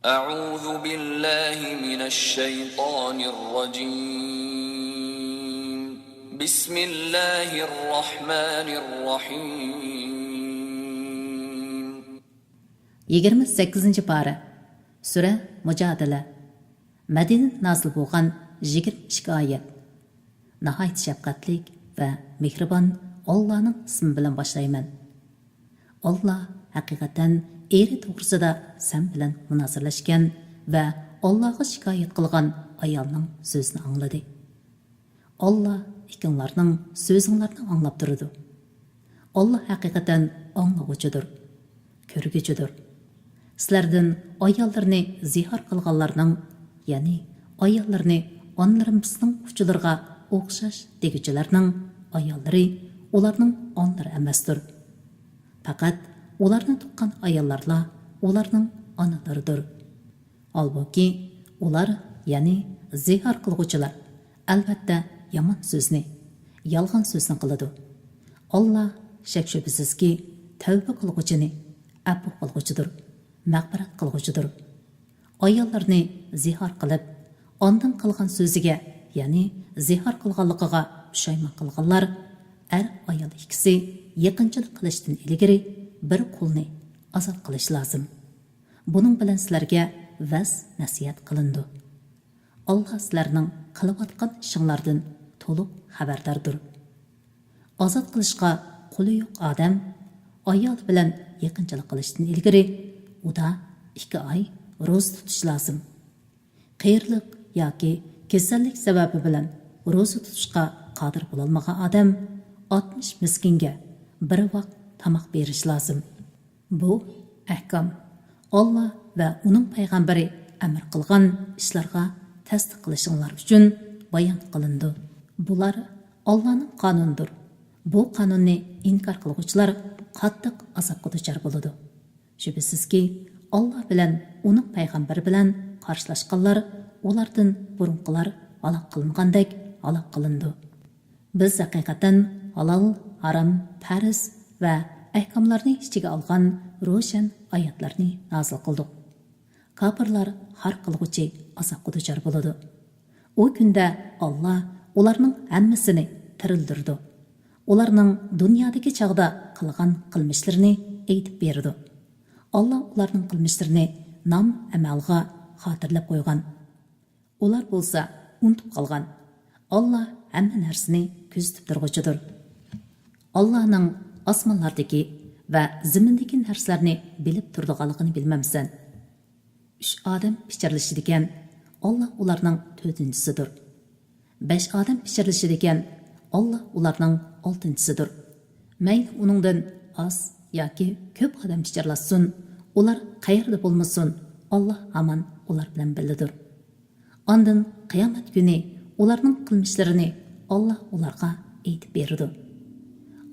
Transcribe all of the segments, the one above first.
أعوذ بالله من الشيطان الرجيم بسم الله الرحمن الرحيم 28-ci para Sura Mücadele Medine nazil bo'lgan 22 oyat. Nahayt şefqatlik va mehribon Allohning ismi bilan boshlayman. Allah haqiqatan eri to'g'risida sen bilan munozirlashgan va Allohga shikoyat qilgan ayolning so'zini angladi. Allah ikkinlarning so'zinglarni anglab turdi. Allah haqiqatan anglag'uchidir, ko'rguchidir. Sizlardan ayollarni zihar qilganlarning, ya'ni ayollarni onlarimizning uchilarga o'xshash deguchilarning ayollari ularning onlari emasdir. Faqat ularni tuqqan ayollarla ularning onalaridir. Albuki ular, ya'ni zihar qilguvchilar, albatta yomon so'zni, yolg'on so'zni qiladi. Allah shak shubhasizki tavba qilguvchini afv qilguvchidir, mag'firat qilguvchidir. Ayollarni zihar qilib, ondan qilgan so'ziga, ya'ni zihar qilganligiga pushaymon qilganlar, ayol ikkisi yaqinchilik qilishdan ilgari bir qulni ozod qilish lozim. Buning bilan sizlarga vas nasihat qilindi. Alloh sizlarning qilayotgan ishinglardan to'liq xabardordir. Ozod qilishga qo'li yo'q odam ayol bilan yaqinchilik qilishdan ilgari uda 2 oy ro'za tutish lozim. Qiyirliq yoki kasallik sababi bilan ro'za tutishga qodir bo'lolmagan odam 60 miskinga bir vaqt tamoq berish lozim. Bu ahkom Alloh va uning payg'ambari amr qilgan ishlarga tasdiq qilishinglar uchun bayon qilindi. Bular Allohning qonunidir. Bu qonunni inkor qiluvchilar qattiq azobga duchor bo'ladi. Shubhasizki Alloh bilan uning payg'ambari bilan qarshilashganlar ulardan burunqilar halok qilingandek halok qilindi. Biz haqiqatan halol, harom, farz va ahkomlarni ichiga olgan ro'shan oyatlarni nozil qildik. Kofirlar har qilg'uchi azobga duchor bo'ladi. U kunda Alloh ularning hammasini tirildirdi. Ularning dunyodagi chog'da qilgan qilmishlarini aytib berdi. Alloh ularning qilmishlarini nom amalga xotirlab qo'ygan. Ular bo'lsa unutib qolgan. Alloh hamma narsani kuzatib turg'uchidir. Allohning osmonlardagi va zimindagi narsalarni bilib turdiganligini bilmamsan. 3 odam pichirlashidigan Alloh ularning 4-chisidir. 5 odam pichirlashidigan Alloh ularning 6-chisidir. Mayli uningdan az yoki ko'p odam pichirlasin, ular qayerda bo'lmasin, Alloh hamon ular bilan birlidir. Ondan qiyomat kuni ularning qilmishlarini Alloh ularga aytib beradi.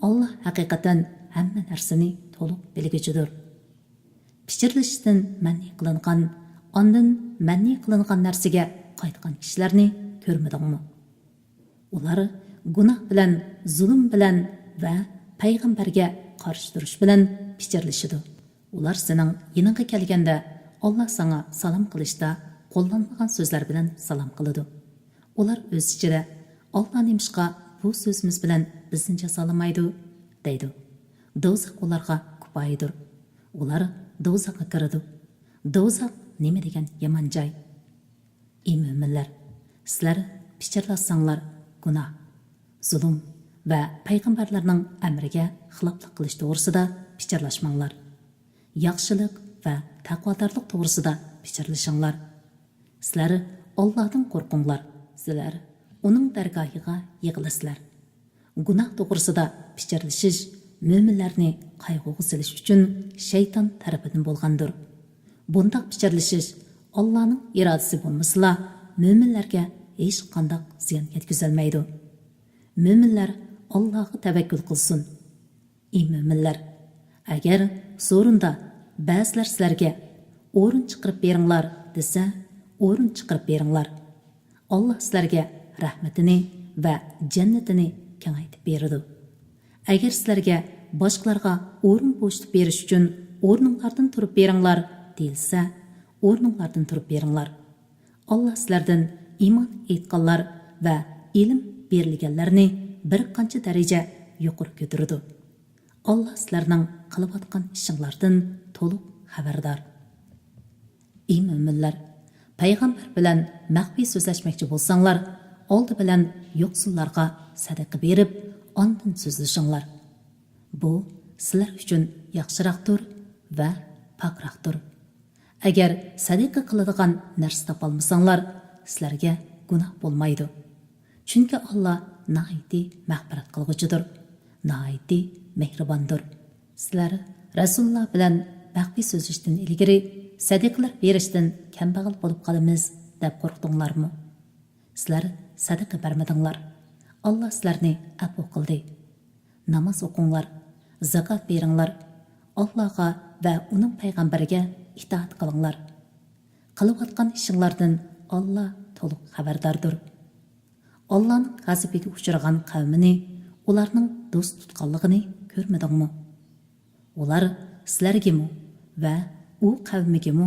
Alloh haqiqatan hamma narsani to'liq bilguchidir. Pichirlashdan man'i qilingan, ondan man'i qilingan narsaga qaytgan kishilarni ko'rmadingmi? Ular gunoh bilan, zulm bilan va payg'ambarga qarshi turish bilan pichirlashidi. Ular sening yiniga kelganda Alloh sana salom qilishda qo'llanmagan so'zlar bilan salom qiladi. Ular o'z ichida Alloh nimishqa bu so'zimiz bilan bizni jazolamaydi deydi. Do'zax ularga kupoyidir. Ular do'zaxga kiradi. Do'zax nima degan yomon joy? Ey mo'minlar, sizlar pichirlasanglar gunoh, zulm va payg'ambarlarning amriga xiloflik qilish to'g'risida pichirlashmanglar. Yaxshilik va taqvodorlik to'g'risida pichirlashinglar. Sizlar Allohdan qo'rqinglar. Sizlar uning dargohiga yig'ilasizlar. Gunoh to'g'risida pichirlashish mo'minlarni qayg'uga solish uchun shayton tarafidan bo'lgandir. Bundoq pichirlashish Allohning irodasi bo'lmasa, mo'minlarga hech qanday ziyon yetkazolmaydi. Mo'minlar Allohga tavakkul qilsin. Ey mo'minlar, agar so'rinda ba'zilar sizlarga o'rin chiqarib beringlar desa, o'rin chiqarib beringlar. Alloh sizlarga rahmatini va jannatini kengaytib beradi. Agar sizlarga boshqalarga o'rin bo'shatib berish uchun o'rninglardan turib beringlar deyilsa, o'rninglardan turib beringlar. Allah sizlardan iymon etganlar va ilm berilganlarni bir qancha daraja yuqori ko'taradi. Allah sizlarning qilayotgan ishinglardan to'liq xabardor. Ey mo'minlar, payg'ambar bilan maxfiy so'zlashmoqchi bo'lsanglar, oldi bilan yo'qsullarga sadaqa berib, ondan so'zlashinglar. Bu sizlar uchun yaxshiroqdir va pokroqdir. Agar sadaqa qiladigan narsa topolmasanglar, sizlarga gunoh bo'lmaydi. Chunki Alloh nihoyatda mag'firat qilg'uchidir, nihoyatda mehribondir. Sizlar Rasululloh bilan maxfiy so'zlashdan ilgari sadaqalar berishdan kambag'al bo'lib qolamiz deb qo'rqdinglarmi? Sizlar sadaqa bermadinglar. Alloh sizlarni afv qildi. Namoz o'qinglar, zakot beringlar, Allohga va uning payg'ambariga itoat qilinglar. Qilayotgan ishinglardan Alloh to'liq xabardordir. Allohning g'azabiga uchragan qavmini, ularning do'st tutganligini ko'rmadingmi? Ular sizlargami va u qavmigami,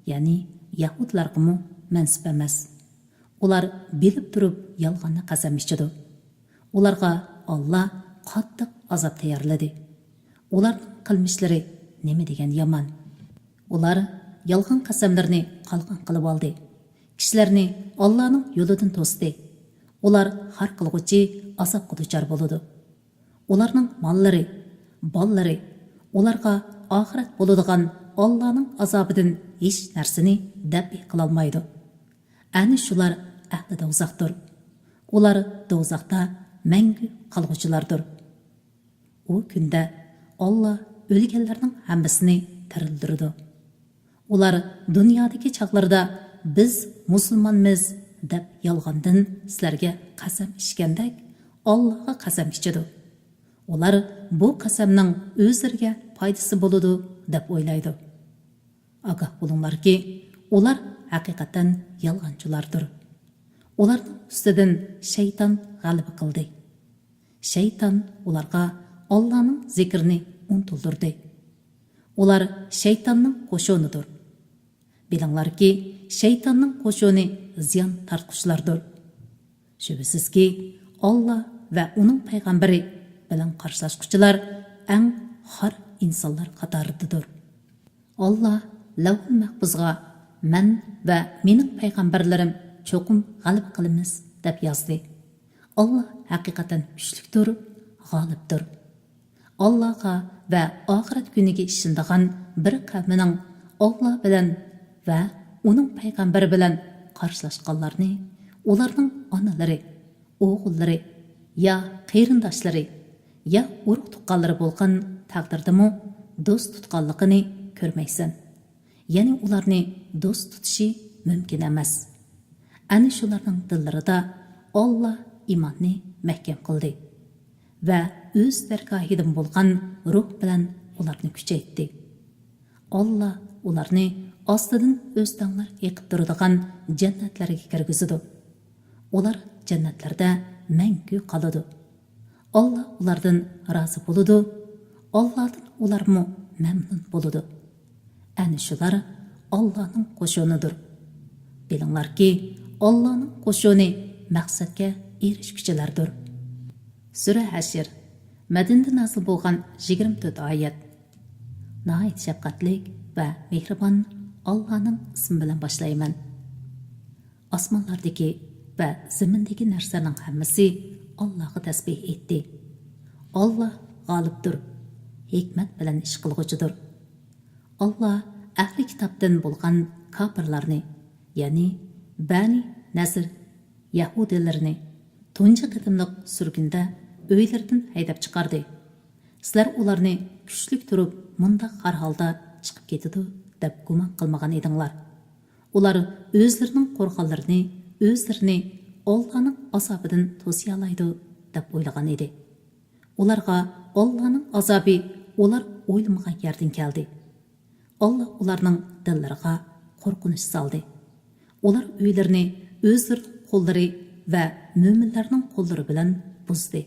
ya'ni Yahudlargami mansub emas. Ular bilib turib yolg'onni qasam ichidi. Ularga Alloh qattiq azob tayyorladi. Ularning qilmishlari nima degan yomon. Ular yolg'on qasamlarni qalqon qilib oldi. Kishilarni Allohning yo'lidan to'sdi. Ular har qilg'uchi azobga duchor bo'ladi. Ularning mollari, bollari ularga oxirat bo'ladigan Allohning azobidan hech narsani dafi qila olmaydi. Ana shular ahli do'zaxdir. Ular do'zaxda mangu qolg'uchilardir. U kunda Alloh o'lganlarning hammasini tirildirdi. Ular dunyodagi chaqlarda biz musulmonmiz deb yolg'ondan sizlarga qasam ichgandek Allohga qasam ichadi. Ular bu qasamning o'zlariga foydasi bo'ladi deb o'ylaydi. Ogoh bo'linglarki, ular haqiqatan yolg'onchilardir. Ularning ustidan shayton g'alaba qildi. Shayton ularga Allohning zikrini unuttirdi. Ular shaytonning qo'shonidir. Bilinglarki, shaytonning qo'shoni ziyon tortquchilardir. Shubhisizki, Alloh va uning payg'ambari bilan qarshilashuvchilar eng xor insonlar qatoridadir. Alloh Lavhul Mahfuzga men va mening payg'ambarlarim cho'qim g'alaba qilamiz deb yozdi. Alloh haqiqatan kuchlidir, g'olibdir. Allohga va oxirat kuniga ishonadigan bir qavmining Alloh bilan va uning payg'ambari bilan qarshilashganlarni, ularning onalari, o'g'illari ya qarindoshlari ya urug' tuqqanlari bo'lgan taqdirdami do'st tutganligini ko'rmaysan. Ya'ni ularni do'st tutishi mumkin emas. Ana shularning dillarida Alloh iymonni mahkam qildi va o'z dargohidan bo'lgan ruh bilan ularni kuchaytirdi. Alloh ularni ostidan o'z tanglar eqib turadigan jannatlarga kirgizadi. Ular jannatlarda mangu qoladi. Alloh ulardan rozi bo'ladi. Allohdan ularmi mamnun bo'ladi. Ana shular Allohning qo'shonidir. Bilinglarki, Allohning qo'shoni maqsadga erishguchilardir. Sura Hashr Madinada nazil bo'lgan 24 oyat. Nihoyat shafqatlik va mehribon Allohning ismi bilan boshlayman. Osmonlardagi va zamindagi narsalarning hammasi Allohga tasbih etdi. Alloh g'olibdir, hikmat bilan ish qilg'uchidir. Alloh ahli kitobdan bo'lgan kofirlarni, ya'ni Bani Nasr Yahudilarni tunji qatimliq surgunda uylaridan haydab chiqardi. Sizlar ularni kuchlik turib mundaq har holda chiqib ketadi deb gumon qilmagan edinglar. Ular o'zlarining qo'rqonlarini, o'zlarini Allohning azobidan to'siya oladi deb o'ylagan edi. Ularga Allohning azobi ular o'ylamagan yerdan keldi. Alloh ularning dillariga qo'rqinish soldi. Ular uylarini o'zlarining qo'llari va mo'minlarning qo'llari bilan buzdi.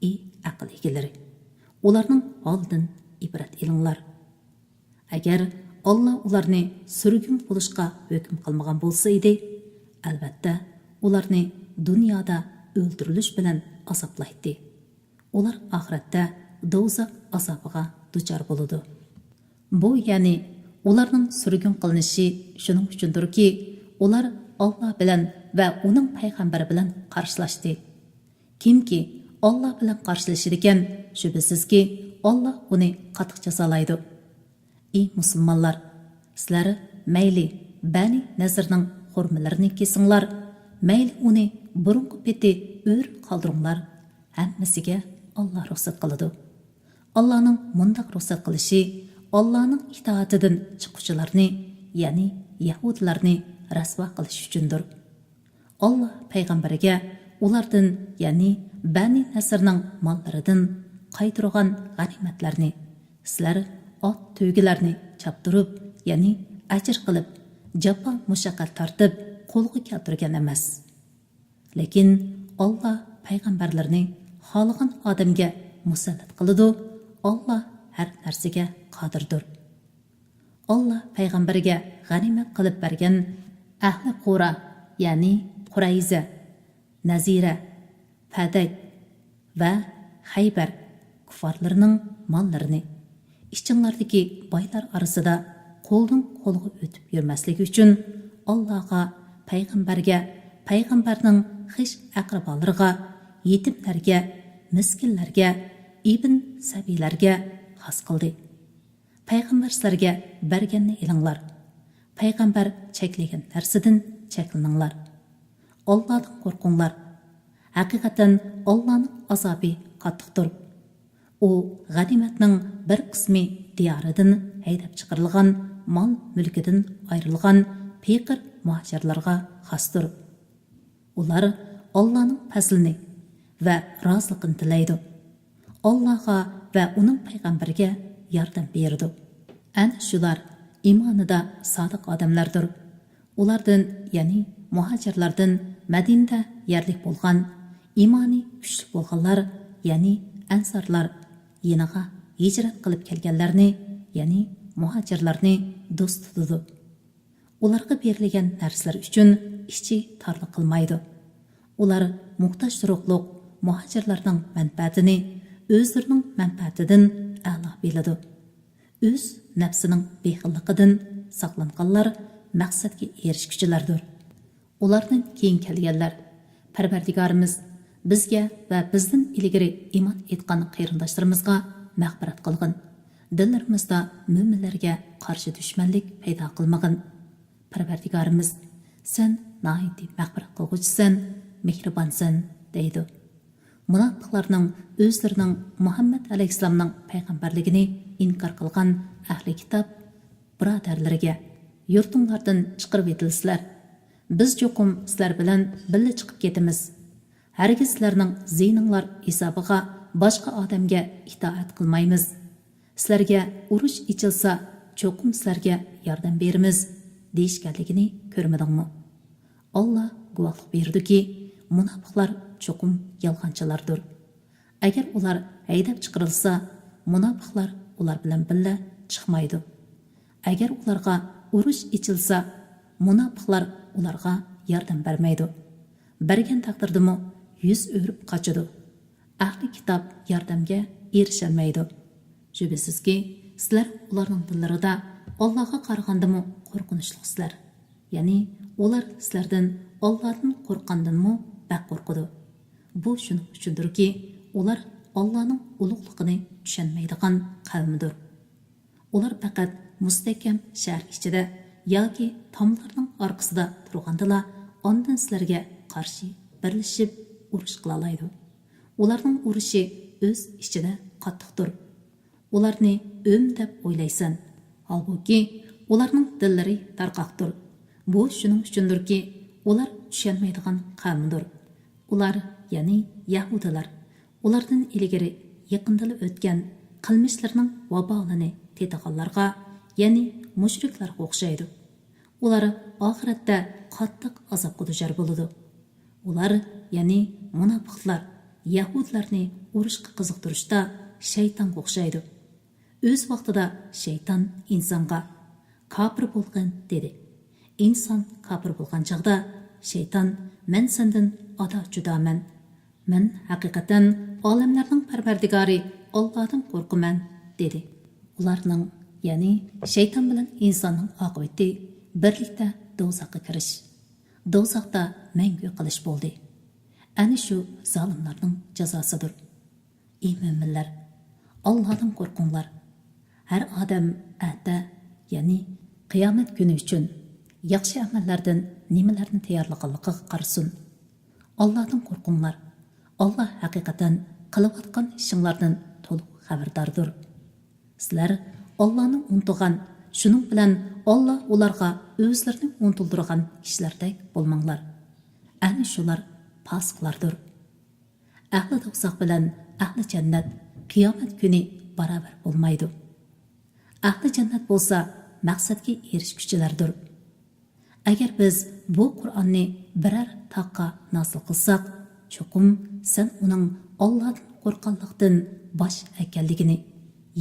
Ey aql egalari, ularning holdan ibrat ilinglar. Agar Allah ularni sürgün bo'lishga hukm qilmagan bo'lsa edi, albatta ularni dunyoda o'ldirilish bilan azoblaydi. Ular oxiratda do'zax azobiga duchor bo'ladi. Bu ya'ni ularning sürgün qilinishi shuning uchundirki, ular Allah bilan va uning payg'ambari bilan qarshilashdi. Kimki Allah bilan qarshilashir ekan, shubhisizki Allah uni qattiq jazolaydi. Ey musulmonlar, sizlar mayli Bani Nazirning hurmalarini kesinglar, mayli uni burunqi peti o'r qoldiringlar, hammasiga Allah ruxsat qiladi. Allahning mundaq ruxsat qilishi Allahning itoatidan chiquvchilarni, ya'ni Yahudlarni rasvo qilish uchundir. Allah payg'ambariga ulardan, ya'ni Bani Nasrning mollaridan qaytirgan g'animatlarni sizlar ot to'ygilarni chaptirib, ya'ni ajr qilib, jafo mushaqqat tortib qo'lga keltirgan emas. Lekin Allah payg'ambarlarni xohlagan odamga musallat qiladi. Allah har narsaga qodirdir. Allah payg'ambariga g'animat qilib bergan ahli Qura, ya'ni Qurayza, Nazira, Fadak va Haybar kuffarlarining mollarini ichinglardagi boylar orasida qo'ldan qo'lga o'tib yurmasligi uchun Allohga, payg'ambarga, payg'ambarning xish aqrabolariga, yetimlarga, miskinlarga, ibn sabiylarga xos qildi. Payg'ambar sizlarga berganni ilinglar. Payg'ambar cheklagan narsadan cheklaninglar. Allohdan qo'rqinglar. Haqiqatan Allohning azobi qattiqdir. U g'animatning bir qismi diyoridan haydab chiqarilgan, mol mulkidan ayrilgan faqir muhojirlarga xosdir. Ular Allohning fazlini va roziligini tilaydi. Allohga va uning payg'ambariga yordam berdi. Ana shular iymonida sodiq odamlardir. Ulardan, ya'ni muhojirlardan Madinada yerlik bo'lgan, iymoni kuchli bo'lganlar, ya'ni ansarlar yeniga hijrat qilib kelganlarni, ya'ni muhojirlarni do'st tutadi. Ularga berilgan narsalar uchun ichi torliq qilmaydi. Ular muhtoj turuqliq muhojirlarning manfaatini o'zlarining manfaatidan a'lo biladi. O'z nafsining bexilligidan saqlanganlar maqsadga erishguchilardir. Ulardan keyin kelganlar, Parvardigorimiz bizga va bizdan ilgari iymon etgan qarindoshlarimizga mag'firat qilgin. Dillarimizda mo'minlarga qarshi dushmanlik paydo qilmagin. Parvardigorimiz, sen nihoyatda mag'firat qilguvchisan, mehribonsan deydi. Munofiqlarning o'zlarining Muhammad alayhissalomning payg'ambarligini inkor qilgan ahli kitob birodarlariga, yurtinglardan chiqarib etilsizlar. Biz cho'qim sizlar bilan birga chiqib ketamiz. Hargiz sizlarning ziyninglar hisobiga boshqa odamga itoat qilmaymiz. Sizlarga urush ichilsa, cho'qim sizlarga yordam beramiz deyishganligini ko'rmadingmi? Allah guvohlik berdiki, munofiqlar cho'qim yolg'onchilardir. Agar ular haydab chiqarilsa, munofiqlar ular bilan birga chiqmaydi. Agar ularga urush ichilsa, munofiqlar ularga yordam bermaydi. Bergan taqdirdami yuz o'rib qochadi. Ahli kitob yordamga erisholmaydi. Shubhisizki, sizlar ularning dillarida Allohga qaragandimi qo'rqinchliksizlar. Ya'ni ular sizlardan Allohdan qo'rqqandanmi baq qo'rqadi. Bu shuning uchundirki, ular Allohning ulug'ligini tushunmaydigan qavmdir. Ular faqat mustahkam shahar ichida yoki tomlarning orqasida turgandila ondan sizlarga qarshi birlashib urush qila oladi. Ularning urushi o'z ichida qattiqdir. Ularni o'm deb o'ylaysan, holbuki ularning dillari tarqoqdir. Bu shuning uchundirki, ular tushunmaydigan qavmdir. Ular, ya'ni Yahudilar, ulardan ilgari yaqinda o'tgan qilmishlarining vabolini tetiganlarga, ya'ni mushriklarga o'xshaydi. Ular oxiratda qattiq azobga duchor bo'ladi. Ular, ya'ni munofiqlar, Yahudlarni urushga qiziqtirishda shaytonga o'xshaydi. O'z vaqtida shayton insonga kafir bo'lgin dedi. İnsan kafir bo'lgan chaqda shayton men sendan ada judaman. Men haqiqatan olamlarning parvardigori Allohdan qo'rqaman dedi. Ularning, ya'ni shayton bilan insonning oqibati birlikda do'zaxga kirish, do'zaxda mangu qilish bo'ldi. Ana shu zolimlarning jazosidir. Ey mo'minlar, Allohdan qo'rqinglar. Har odam ata, ya'ni qiyomat kuni uchun yaxshi amallardan nimalarni tayyorlaganligiga qarasin. Allohdan qo'rqinglar. Allah haqiqatan qilayotgan ishinglardan to'liq xabardordir. Sizlar Allohni unutgan, shuning bilan Alloh ularga o'zlarini unutildirgan kishilardek bo'lmanglar. Ana shular fosiqlardir. Ahli do'zax bilan ahli jannat qiyomat kuni barobar bo'lmaydi. Ahli jannat bo'lsa maqsadga erishguchilardir. Agar biz bu Qur'onni biror taqqa nozil qilsak, cho'qim sen uning Allohdan qo'rqanlikdan bosh ekanligini,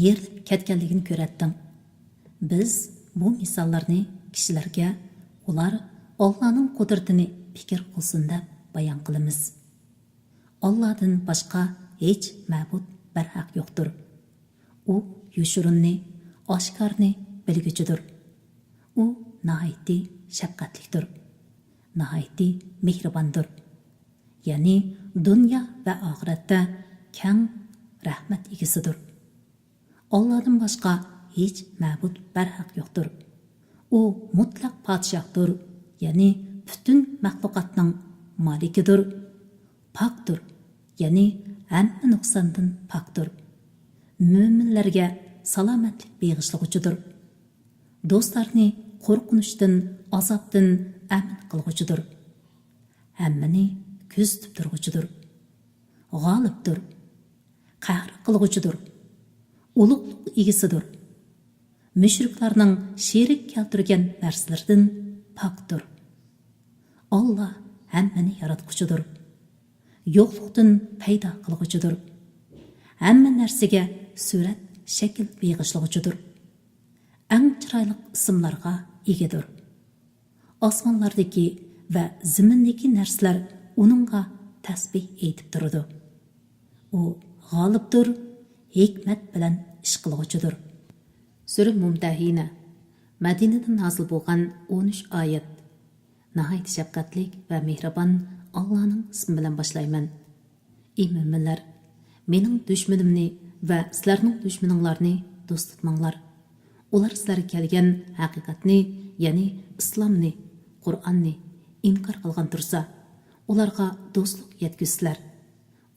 yerilib ketganligini ko'ratding. Biz bu misollarni kishilarga ular Allohning qudratini fikr qilsin deb bayon qilamiz. Allohdan boshqa hech ma'bud barhaq yo'qdir. U yushurinni, oshkorni bilguchidir. U nihoyatda shafqatlidir, nihoyatda mehribondir. Ya'ni dunyo va oxiratda keng rahmat egasidir. Allohdan boshqa hech ma'bud barhaq yo'qdir. U mutlaq podshohdir, ya'ni butun maxluqotning malikidir. Pokdir, ya'ni hamma nuqsondan pokdir. Mo'minlarga salomatlik beg'ishlovchidir. Do'stlarni qo'rqinishdan, azobdan amin qilg'uchidir. Hammani kuzatib turg'uchidir. G'olibdir. Qahr qilg'uchidir. Ulug'liq egasidir. Mushriklarning sherik keltirgan narsalardan pokdir. Alloh hammani yaratquchidir. Yo'qlikdan paydo qilg'uchidir. Hamma narsaga surat, shakl beg'ishlovchidir. Eng chiroyli ismlarga egadir. Osmonlardagi va zimindagi narsalar uningga tasbih aytib turadi. U g'olibdir, hikmat bilan ish qilg'uchidir. Sura Mumtahina Madinadan nozil bo'lgan 13 oyat. Nihoyat shafqatlik va mehribon Allohning ismi bilan boshlayman. Ey mo'minlar, mening dushmanimni va sizlarning dushmaninglarni do'st tutmanglar. Ular sizlarga kelgan haqiqatni, ya'ni islomni, Qur'onni inkor qilgan tursa, ularga do'stlik yetkizsizlar.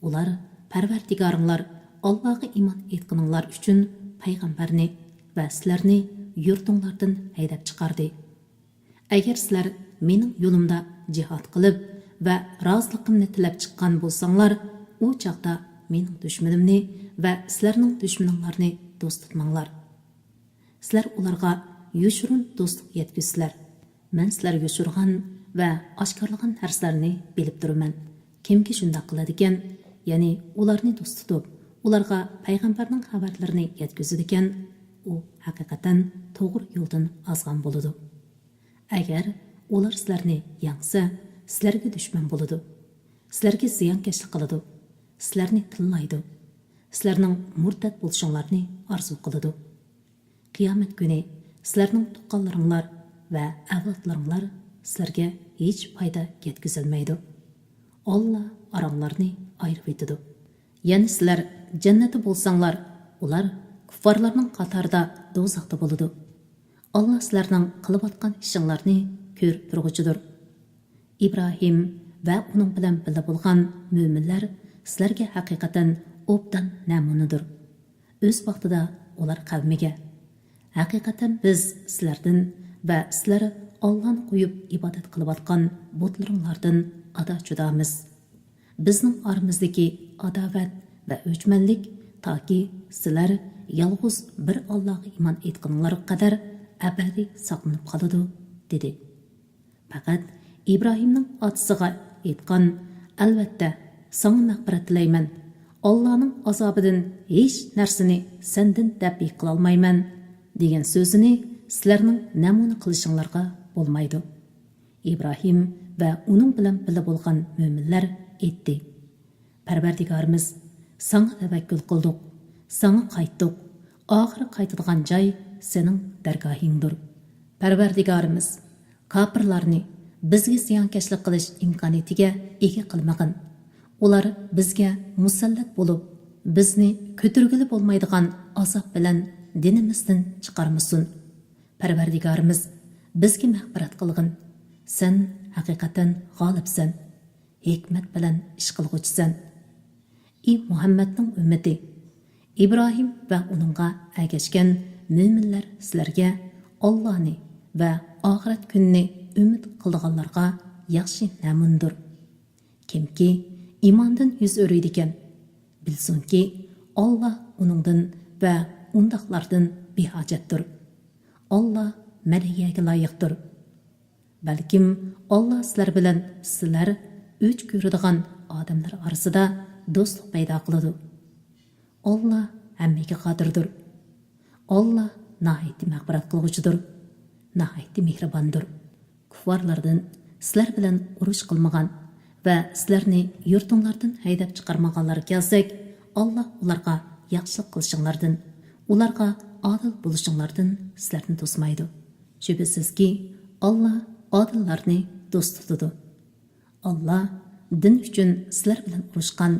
Ular Parvardigoringlar Allohga iymon etganinglar uchun payg'ambarni va sizlarni yurtinglardan haydab chiqardi. Agar sizlar mening yo'limda jihad qilib va roziligimni tilab chiqqan bo'lsanglar, u chaqda mening dushmanimni va sizlarning dushmaninglarni do'st tutmanglar. Sizlar ularga yushurun do'stlik yetkizsizlar. Men sizlar yushurgan va oshkorlagan narsalarni bilib turaman. Kimki shunday qiladi ekan, ya'ni ularni do'st tutib, ularga payg'ambarning xabarlarini yetkazadi ekan, u haqiqatan to'g'ri yo'ldan ozgan bo'ladi. Agar ular sizlarni yangsa, sizlarga dushman bo'ladi. Sizlarga ziyonkashlik qiladi. Sizlarni tillaydi. Sizlarning murtad bo'lishinglarni orzu qiladi. Qiyomat kuni sizlarning tuqqanlaringlar va avlodlaringlar sizlarga hech foyda yetkazolmaydi. Alloh oranglarni ayirib etadi. Ya'ni sizlar jannatda bo'lsanglar, ular kuffarlarning qatorida do'zaxda bo'ladi. Alloh sizlarning qilayotgan ishinglarni ko'rib turg'uchidir. Ibrohim va uning bilan birga bo'lgan mo'minlar sizlarga haqiqatan obdan namunadir. O'z vaqtida ular qavmiga haqiqatan biz sizlardan va sizlar Allohni qo'yib ibodat qilayotgan butlaringlardan ada judamiz. Bizning oramizdagi adovat va o'chmanlik toki sizlar yolg'iz bir Allohga iymon etganlarga qadar abadiy saqlanib qoladi dedi. Faqat Ibrohimning otasiga aytgan, albatta sana mag'firat tilayman. Allohning azobidan hech narsani sendan dabiy qila olmayman degan so'zini sizlarning namuna qilishinglarga bo'lmaydi. İbrahim va uning bilan birga bo'lgan mo'minlar aytdi: Parvardigorimiz, sana tavakkul qildik, sana qaytdik. Oxiri qaytadigan joy sening dargohingdir. Parvardigorimiz, kofirlarni bizga ziyonkashlik qilish imkoniyatiga ega qilmag'in. Ular bizga musallat bo'lib, bizni ko'targili bo'lmaydigan azob bilan dinimizdan chiqarmasin. Parvardigorimiz, bizga mag'firat qilg'in. Sen haqiqatan g'olibsan, hikmat bilan ish qilg'uchisan. Muhammadning ummati, İbrahim va uningga ergashgan mo'minlar sizlarga Allohni va oxirat kunini umid qilganlarga yaxshi namundir. Kimki imondan yuz o'raydigan, bilsinki Alloh uningdan va undaqlardan behojatdir. Alloh madhiyaga loyiqdir. Balkim Alloh sizlar bilan sizlar o'ch ko'radigan odamlar orasida do'stlik paydo qiladi. Alloh hammaga qodirdir. Alloh nihoyatda mag'firat qilg'uchidir, nihoyatda mehribondir. Kuffarlardan sizlar bilan urush qilmagan va sizlarni yurtinglardan haydab chiqarmaganlarga kelsak, Alloh ularga yaxshilik qilishinglardan, ularga adil bo'lishinglardan sizlarni to'smaydi. Shubhasizki, Alloh adillarni do'st tutadi. Alloh din uchun sizlar bilan urushgan,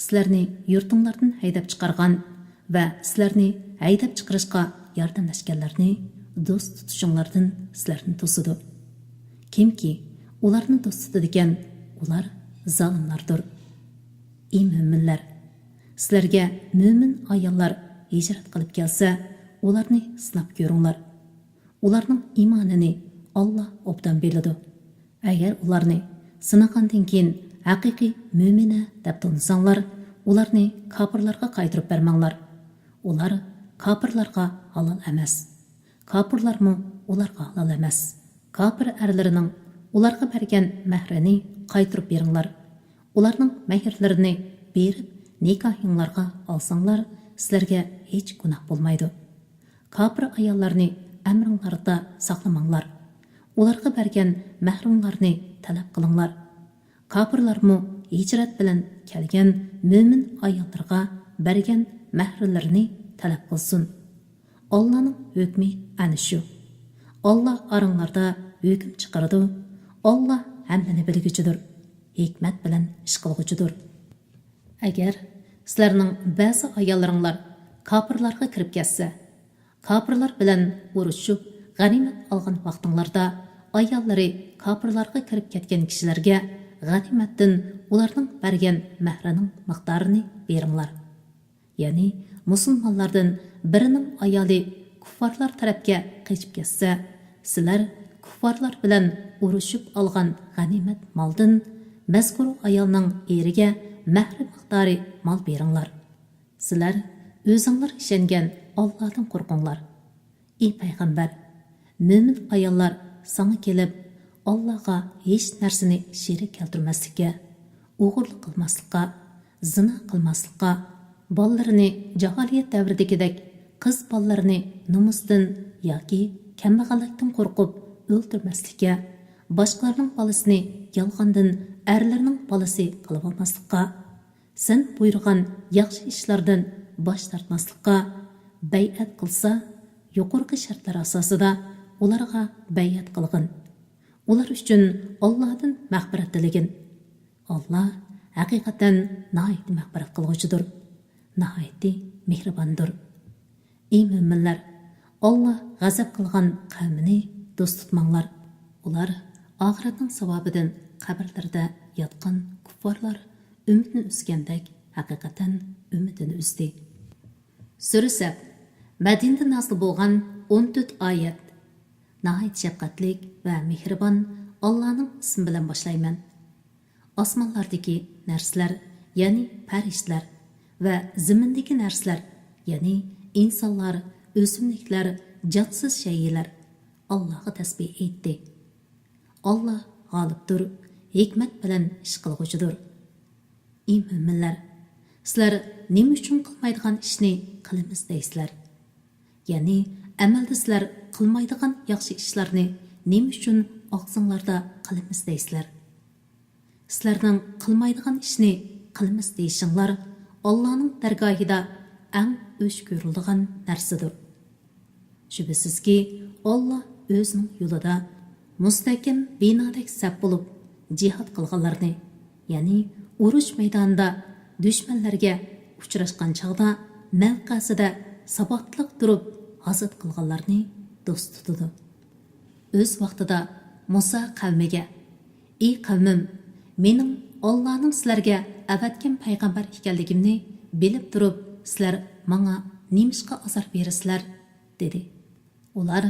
sizlarni yurtinglardan haydab chiqargan va sizlarni haydab chiqarishga yordamlashganlarni do'st tutishinglardan sizlarni to'sadi. Kimki ularni do'st tutadigan, ular zolimlardir. Ey mo'minlar, sizlarga mo'min ayollar hijrat qilib kelsa, ularni sinab ko'ringlar. Ularning iymonini Alloh obdan biladi. Agar ularni sinagandan keyin haqiqiy mo'mina deb tanısanglar, ularni kofirlarga qaytarib bermanglar. Ular kofirlarga halol emas. Kofirlarmi ularga halol emas. Kofir erlarining ularga bergan mahrini qaytarib beringlar. Ularning mahrlarini berib nikohinglarga alsanglar, sizlarga hech gunoh bo'lmaydi. Kofir ayollarni amringlarda saqlamanglar. Ularga bergan mahrimlarni talab qilinglar. Kofirlarmi hijrat bilan kelgan mo'min ayollarga bergan mahrlarini talab qilsin. Allohning hukmi ana shu. Alloh oranglarda hukm chiqaradi. Alloh hammani bilguchidir, hikmat bilan ish qilguchidir. Agar sizlarning ba'zi ayollaringlar kofirlarga kirib ketsa, kofirlar bilan urushib g'animat olgan vaqtinglarda ayollari kofirlarga kirib ketgan kishilarga g'animatdan ularning bergan mahrining miqdorini beringlar. Ya'ni musulmonlardan birining ayoli kuffarlar tarafga qochib ketsa, sizlar kuffarlar bilan urushib olgan g'animat moldan mazkur ayolning eriga mahri miqdori mol beringlar. Sizlar o'zinglar ishongan Allohdan qo'rqinglar. Ey payg'ambar, mo'min ayollar sana kelib Allohga hech narsani sherik keltirmaslikka, o'g'irlik qilmaslikka, zina qilmaslikka, bolalarini jaholiyat davridagidek qiz bolalarini nomusdan yoki kambag'allikdan qo'rqib o'ldirmaslikka, boshqalarning bolasini yolg'ondan erlarning bolasi qilib olmaslikka, sen buyurgan yaxshi ishlardan bosh tortmaslikka, bay'at qilsa, yuqorqi shartlar asosida ularga bay'at qilgin. Ular uchun Allohdan mag'firat tilegin. Alloh haqiqatan nihoyat mag'firat qilg'uchidir, nihoyat mehribondir. Ey mo'minlar, Alloh g'azab qilgan qavmini do'st tutmanglar. Ular oxiratning savobidan qabrlarda yotgan kuffarlar umidni uzgandek haqiqatan umidini uzdi. Sura Sab, Madinada nazil bo'lgan 14 oyat. Nihoyat shafqatlik va mehribon Allohning ismi bilan boshlayman. Osmonlardagi narsalar, ya'ni farishtalar va zimindagi narsalar, ya'ni insonlar, o'simliklar, jotsiz shaylar Allohga tasbih aytdi. Alloh g'olibdir, hikmat bilan ish qilg'uchidir. Ey mo'minlar, sizlar nima uchun qilmaydigan ishni qilamiz deysizlar? Ya'ni amalda sizlar qilmaydigan yaxshi ishlarni nima uchun og'zinglarda qilamiz deysizlar? Sizlarning qilmaydigan ishni qilamiz deyishinglar Allohning dargohida eng o'ch ko'riladigan narsadir. Shubhisizki, Alloh o'zining yo'lida mustahkam binodek saf bo'lib jihad qilganlarni, ya'ni urush maydonida dushmanlarga uchrashgan chog'da mavqasida sabotliq turib hazat qilganlarni do'st tutadi. O'z vaqtida Musa qavmiga: "Ey qavmim, mening Allohning sizlarga avatgan payg'ambar ekanligimni bilib turib, sizlar menga nimishqa azor bersizlar?" dedi. Ular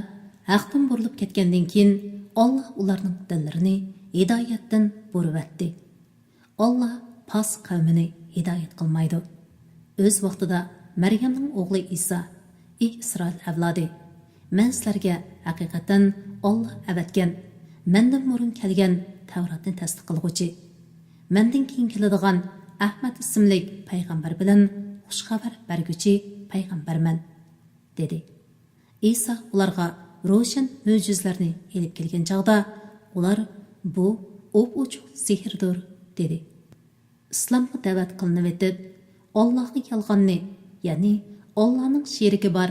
haqdan burilib ketgandan keyin Alloh ularning dillarini hidoyatdan bo'rivatdi. Alloh pas qavmini hidoyat qilmaydi. O'z vaqtida Maryamning o'g'li Isa: "Ey Isroil avlodi, men sizlarga haqiqatan Alloh avatgan, mendan burun kelgan Tavratni tasdiq qilguvchi, mendan keyin keladigan Ahmad ismli payg'ambar bilan xush xabar berguvchi payg'ambarman" dedi. Isa ularga ro'shan mo'jizlarni elib kelgan chog'da ular bu o'p-o'chiq sehrdir dedi. Islomga da'vat qilinib etib, Allohga yolg'onni, ya'ni Allohning sherigi bor,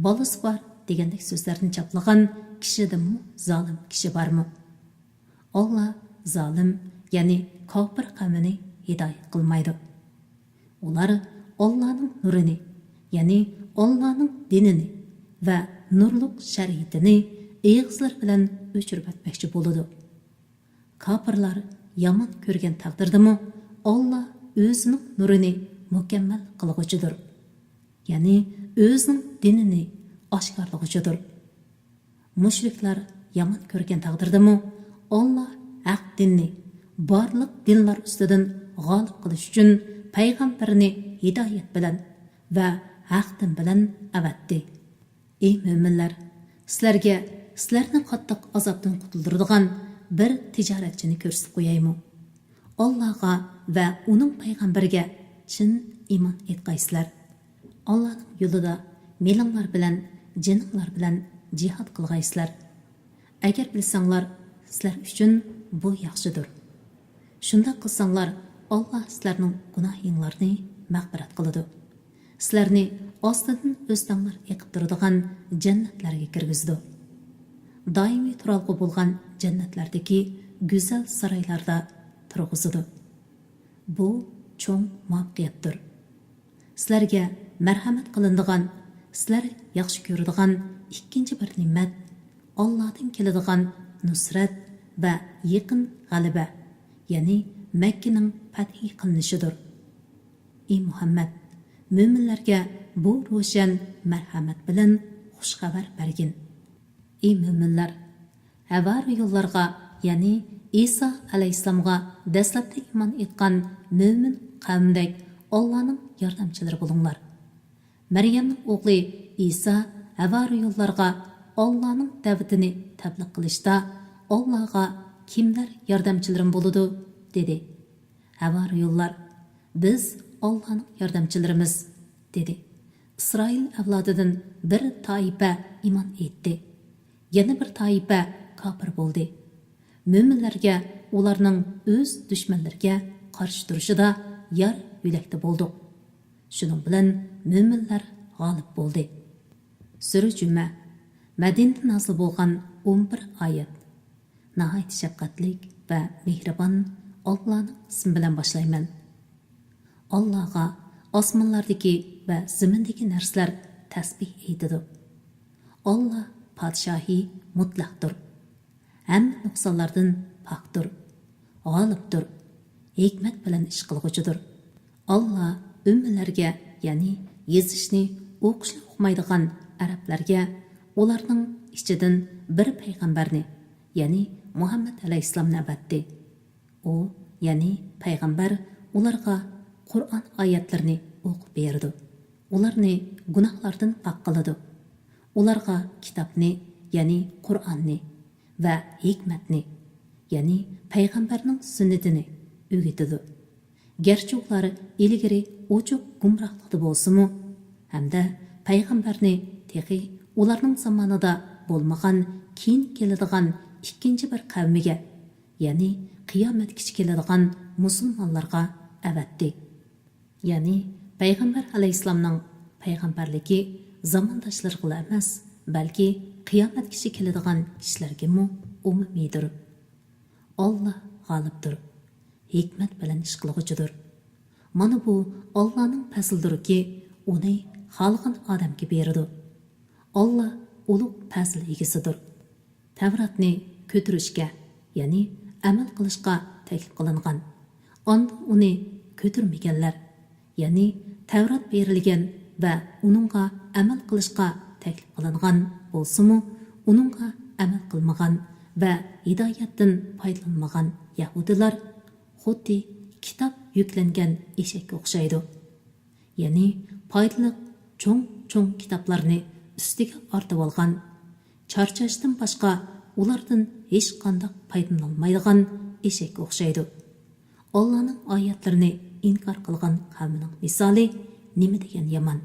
bolasi bor degandek so'zlarni chaplagan kishidimi zolim kishi bormi? Alloh zolim, ya'ni kofir qavmini hidoyat qilmaydi. Ular Allohning nurini, ya'ni Allohning dinini va nurliq shariatini egizlar bilan o'chirib o'tmoqchi bo'ladi. Kofirlar yomon ko'rgan taqdirdami Alloh o'zining nurini mukammal qilg'uchidir. Ya'ni o'zining dinini oshkorlag'uchidir. Mushriklar yomon ko'rgan taqdirdami Alloh haq dinni barliq dinlar ustidan g'olib qilish uchun payg'ambarini hidoyat bilan va haq din bilan avatdi. Ey mo'minlar, sizlarni qattiq azobdan qutuldiradigan bir tijoratchini ko'rsatib qo'yaymi? Allohga va uning payg'ambariga chin iymon etqaysizlar. Allohning yo'lida melinglar bilan, jininglar bilan jihad qilgaysizlar. Agar bilsanglar, sizlar uchun bu yaxshidir. Shunda qilsanglar, Alloh sizlarning gunohinglarni mag'firat qiladi. Sizlarni ostidan o'stanglar eqib turadigan jannatlarga kirgizdi. Doimiy turalg'i bo'lgan jannatlardagi go'zal saroylarda turg'izdi. Bu cho'ng muvaffaqiyatdir. Sizlarga marhamat qilinadigan, sizlar yaxshi ko'radigan ikkinchi bir ne'mat Allohdan keladigan nusrat va yaqin g'alaba, ya'ni Makkaning fathi qilinishidir. Ey Muhammad, mo'minlarga bu ro'shan marhamat bilan xush xabar bergin. Ey mo'minlar, havariylarga, ya'ni Isa alayhissalomga dastlabda iymon etgan mo'min qavmdek Allohning yordamchilari bo'linglar. Maryamning o'g'li Isa havariylarga Allohning da'vatini tabliq qilishda Allohga kimlar yordamchilarim bo'ladi dedi. Havariylar: "Biz Allohning yordamchilarimiz" dedi. İsrail avlodidan bir toifa iymon etdi. Yana bir toifa kofir bo'ldi. Mo'minlarga ularning o'z dushmanlariga qarshi turishida yar yo'lakda bo'ldik. Shuning bilan mo'minlar g'olib bo'ldi. Sura Juma, Madinada nozil bo'lgan 11 oyat. Nihoyat shafqatlik va mehribon Allohning ismi bilan boshlayman. Allohga osmonlardagi va zamindagi narsalar tasbih aytadi. Alloh podshohi mutlaqdir. Hamma nuqsonlardan pokdir, g'olibdir, hikmat bilan ish qilg'uchidir. Alloh ummatlarga, ya'ni yezishni, o'qishni uqmaydigan arablarga ularning ichidan bir payg'ambarni, ya'ni Muhammad alayhissalomni avatdi. U, ya'ni payg'ambar ularga Qur'on oyatlarini o'qib berdi. Ularni gunohlardan pok qiladi. Ularga kitobni, ya'ni Qur'onni va hikmatni, ya'ni payg'ambarning sunnatini o'rgatadi. Garchi ular ilgari ochiq gumrohlikda bo'lsa-mu, hamda payg'ambarni texi ularning zamonida bo'lmagan, keyin keladigan ikkinchi bir qavmiga, ya'ni qiyomatgacha keladigan musulmonlarga avatdi. Ya'ni payg'ambar alayhissalomning payg'ambarligi zamondoshlariga emas, balki qiyomatgacha keladigan kishilarga umumiydir. Alloh g'olibdir, hikmat bilan ish qilg'uchidir. Mana bu Allohning fazlidirki, uni xohlagan odamga beradi. Alloh ulug' fazl egasidir. Tavratni ko'tarishga, ya'ni amal qilishga taklif qilingan. Onda uni ko'tarmaganlar, ya'ni Tavrat berilgan va uningga amal qilishga taklif qilingan bo'lsa-mu, uningga amal qilmagan va hidoyatdan foydalanmagan yahudilar xuddi kitob yuklangan eshakka o'xshaydi. Ya'ni foydali cho'ng kitoblarni ustiga ortib olgan, charchashdan boshqa ulardan hech qanday foydalanolmaydigan eshakka o'xshaydi. Allohning oyatlarini inkor qilgan qavmning misoli nima degan yomon.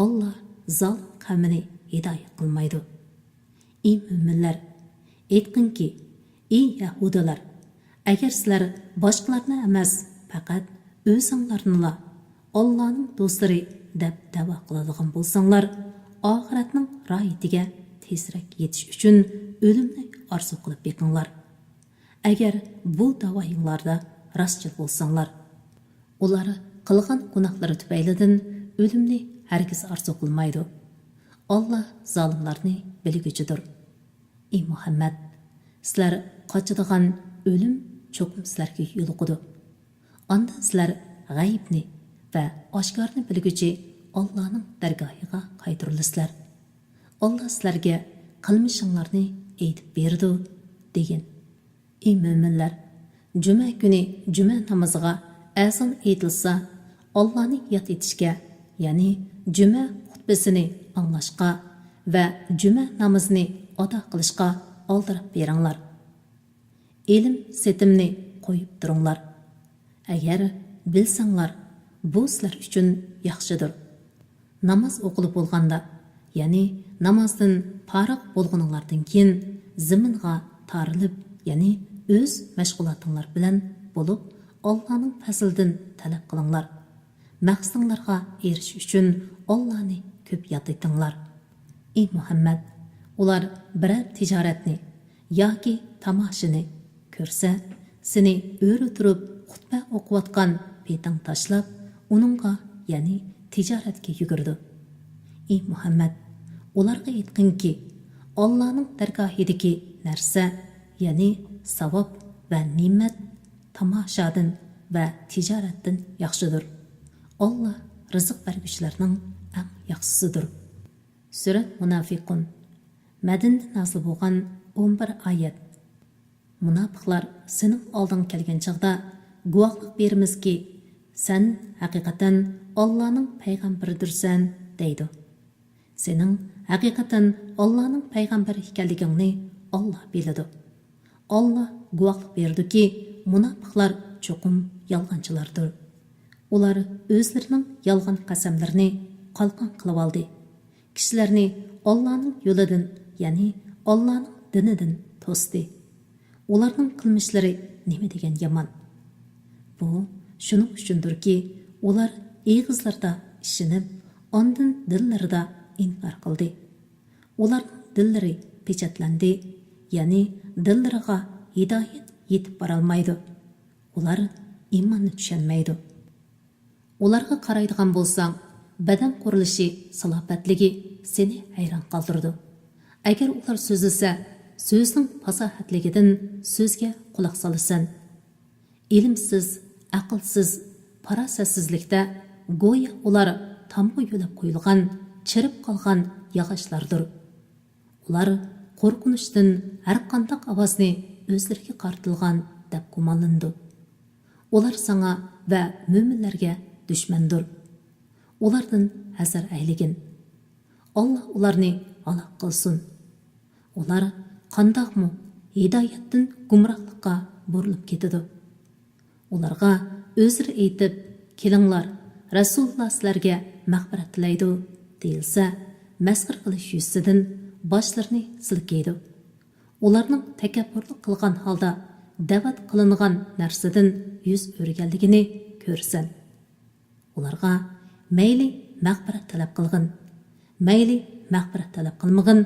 Alloh zolim qavmini hidoyat qilmaydi. Ey mo'minlar, aytqinki, ey yahudilar, agar sizlar boshqalarni emas, faqat o'zinglarnila Allohning do'stlari deb da'vo qiladigan bo'lsanglar, oxiratning royitiga tezroq yetish uchun o'limni orzu qilib beqinglar. Agar bu da'voyinglarda rostchil bo'lsanglar, ular qilgan gunohlari tufaylidan o'limni hargiz orzu qilmaydi. Alloh zolimlarni bilguchidir. Ey Muhammad, sizlar qochadigan o'lim cho'qim sizlarga yo'liqidi. Onda sizlar g'aybni va oshkorni bilguchi Allohning dargohiga qaytarilasizlar. Alloh sizlarga qilmishinglarni aytib berdi degan. Ey mo'minlar, juma kuni juma namoziga azon aytilsa, Allohni yod etishga, ya'ni juma xutbasini anglashga va juma namozini ado qilishga oldirib beringlar. Ilm setimni qo'yib turinglar. Agar bilsanglar, bu sizlar uchun yaxshidir. Namoz o'qilib bo'lganda, ya'ni namozdan farq bo'lganinglardan keyin zaminga tarilib, ya'ni o'z mashg'ulotinglar bilan bo'lib, Allohning fazlidan talab qilinglar. Maqsadinglarga erishish uchun Allohni ko'p yod etinglar. Ey Muhammad, ular biror tijoratni yoki tamoshini ko'rsa, seni o'ri turib xutba o'qiyotgan peting tashlab, uningga, ya'ni tijoratga yugurdi. Ey Muhammad, ularga aytqinki, Allohning dargohidagi narsa, ya'ni savob va ne'mat tomoshadan va tijoratdan yaxshidir. Alloh rizq beruvchilarning eng yaxshisidir. Sura Munafiqun. Madinada nozil bo'lgan 11 oyat. Munofiqlar sening olding kelgan chaqda guvohlik berimizki, sen haqiqatan Allohning payg'ambaridirsan deydi. Sening haqiqatan Allohning payg'ambari ekanligingni Alloh biladi. Alloh guvohlik berdiki, munofiqlar cho'qim yolg'onchilardir. Ular o'zlarining yolg'on qasamlarini qalqon qilib oldi. Kishilarni Allohning yo'lidan, ya'ni Allohning dinidan to'sdi. Ularning qilmishlari nima degan yomon. Bu shuning uchundirki, ular eg'izlarda ishinib, ondan dillarida inkor qildi. Ular dillari pechatlandi, ya'ni dillariga hidoyat yetib borolmaydi. Ular iymonni tushunmaydi. Ularga qaraydigan bo'lsang, badan qurilishi salobatligi seni hayron qoldirdi. Agar ular so'zlasa, so'zning fasohatligidan so'zga quloq solasan. Ilmsiz, aqlsiz, farosatsizlikda go'yo ular tamg'a yo'lab qo'yilgan, chirib qolgan yog'ochlardir. Ular qo'rqinishdan har qanday ovozni o'zlariga qartilgan deb gumonlandi. Ular sana va mo'minlarga dushmandir. Ulardan hazar ayligin. Alloh ularni halok qilsin. Ular qandaqmi hidoyatdan gumrohlikqa burilib ketadi. Ularga o'zri aytib, kelinglar, Rasululloh sizlarga mag'firat tilaydi deyilsa, masxir qilish yuzidan boshlarini silkaydi. Ularning takabbürlik qilgan holda da'vat qilingan narsadan yuz o'rganligini ko'rsan. Ularga mayli mag'firat talab qilgin, mayli mag'firat talab qilmagin,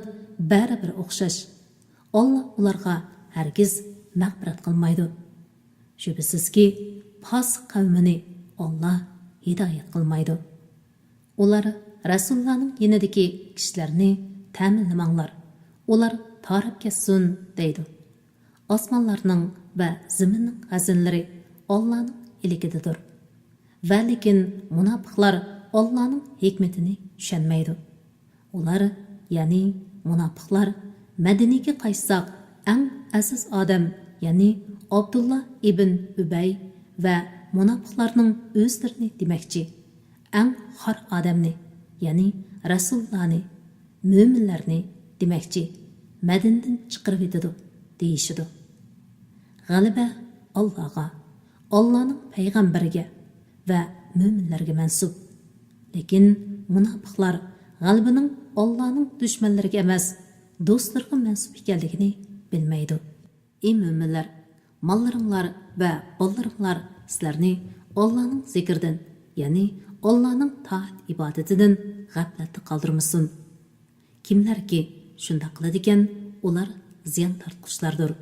baribir o'xshash. Alloh ularga hargiz mag'firat qilmaydi. Shubhisizki, fosiq qavmini Alloh hidoyat qilmaydi. Ular Rasulullohning yonidagi kishilarni ta'minlamanglar. Ular tarab ketsin deydi. Osmonlarning va zaminning xazinlari Allohning ilikidir. Va lekin munofiqlar Allohning hikmatini tushunmaydi. Ular, ya'ni munofiqlar Madinaga qaytsak, eng aziz odam, ya'ni Abdullah ibn Ubay va munofiqlarning o'zlarini demakchi, eng xor odamni, ya'ni Rasulullohni, mo'minlarni demakchi, Madinadan chiqarib etadi deyishidi. G'alaba Allohga, Allohning payg'ambariga va mo'minlarga mansub. Lekin munofiqlar g'albaning Allohning dushmanlariga emas, do'stlarga mansub ekanligini bilmaydi. Ey mo'minlar, mollaringlar va bolalaringlar sizlarni Allohning zikridan, ya'ni Allohning taat ibodatidan g'aflatda qoldirmasin. Kimlarki shunda qiladi ekan, ular ziyon tortquchlardir.